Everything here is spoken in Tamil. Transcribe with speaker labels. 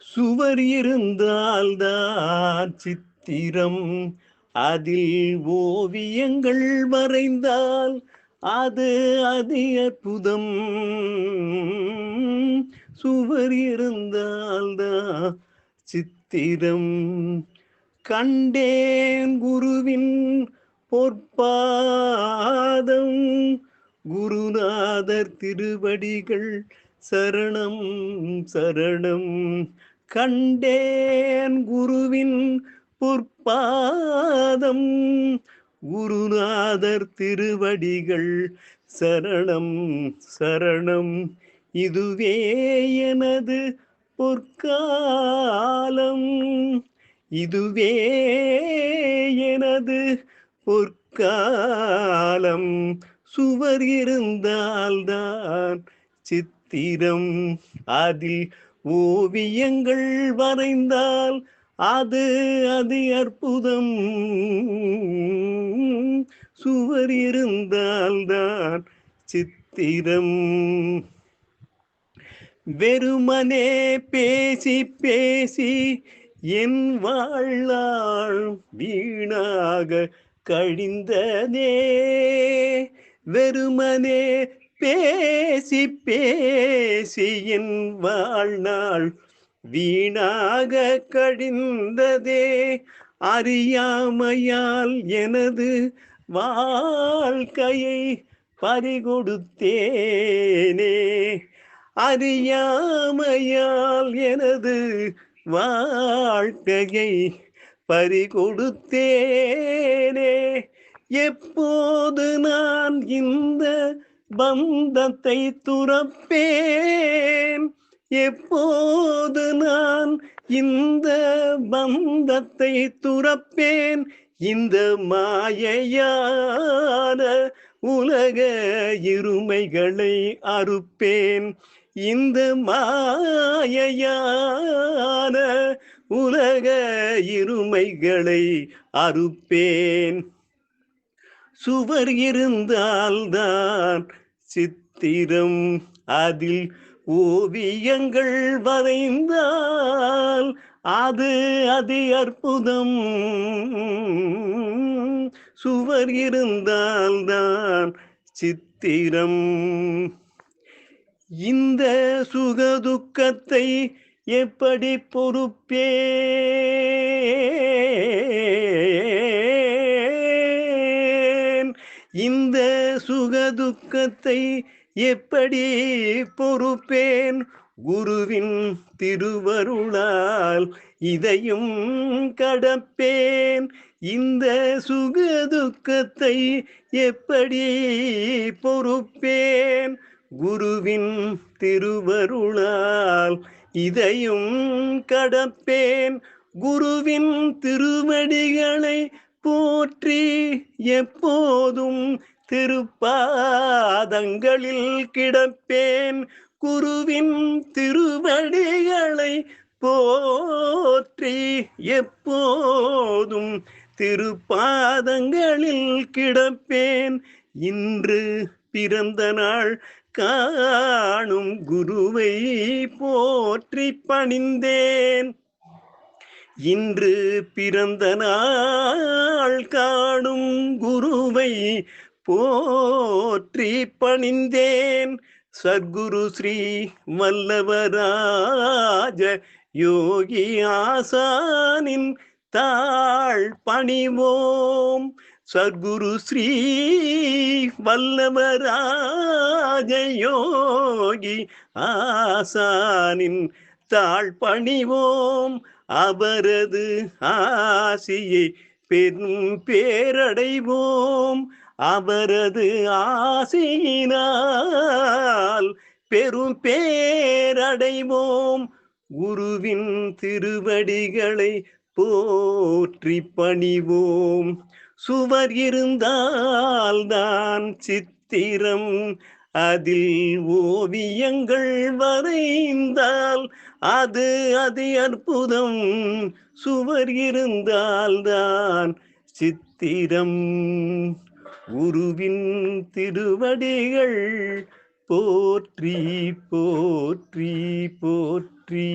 Speaker 1: சுவர் இருந்தால்தான் சித்திரம், அதில் ஓவியங்கள் வரைந்தால் அது அதி அற்புதம். சுவர் இருந்தால்தான் சித்திரம். கண்டேன் குருவின் பொற்பாதம், குருநாதர் திருவடிகள் சரணம் சரணம். கண்டேன் குருவின் பொற்பாதம், குருநாதர் திருவடிகள் சரணம் சரணம். இதுவே எனது பொற்காலம், இதுவே எனது பொற்காலம். சுவர் இருந்தால்தான் சித்திரம், அதில் ஓவியங்கள் வரைந்தால் அது அதி அற்புதம். சுவர் இருந்தால்தான் சித்திரம். வெறுமனே பேசி பேசி என் வாழ்நாள் வீணாக கழிந்ததே. வெறுமனே பேசி பேசி என் வாழ்நாள் வீணாக கழிந்ததே. அறியாமையால் எனது வாழ்க்கையை பறிகொடுத்தேனே. அறியாமையால் எனது வாழ்க்கையை பறிகொடுத்தேனே. எப்போது நான் இந்த பந்தத்தை துறப்பேன், எப்போது நான் இந்த பந்தத்தை துறப்பேன். இந்த மாயையான உலக இருமைகளை அறுப்பேன், இந்த மாயையான உலக இருமைகளை அறுப்பேன். சுவர் இருந்தால்தான் சித்திரம், அதில் ஓவியங்கள் வரைந்தால் அது அதி அற்புதம். சுவர் இருந்தால்தான் சித்திரம். இந்த சுகதுக்கத்தை எப்படி பொறுப்பேன், இந்த சுகதுக்கத்தை எப்படி பொறுப்பேன். குருவின் திருவருளால் இதையும் கடப்பேன். இந்த சுகதுக்கத்தை எப்படி பொறுப்பேன். குருவின் திருவருளால் இதையும் கடப்பேன். குருவின் திருவடிகளை போற்றி எப்போதும் திருப்பாதங்களில் கிடப்பேன். குருவின் திருவடிகளை போற்றி எப்போதும் திருப்பாதங்களில் கிடப்பேன். இன்று பிறந்த நாள் காணும் குருவை போற்றி பணிந்தேன். இன்று பிறந்த நாள் காணும் குருவை போற்றி பணிந்தேன். சத்குரு ஸ்ரீ வல்லவராஜ யோகி ஆசானின் தாழ் பணிவோம். சத்குரு ஸ்ரீ வல்லவராஜ யோகி ஆசானின் தாழ் பணிவோம். அவரது ஆசியை பெரும் பேரடைவோம். அவரது ஆசியினால் பெரும் பேரடைவோம். குருவின் திருவடிகளை போற்றி பணிவோம். சுவர் இருந்தால்தான் சித்திரம், அதில் ஓவியங்கள் வரைந்தால் அது அதி அற்புதம். சுவர் இருந்தால்தான் சித்திரம். குருவின் திருவடிகள் போற்றி போற்றி போற்றி.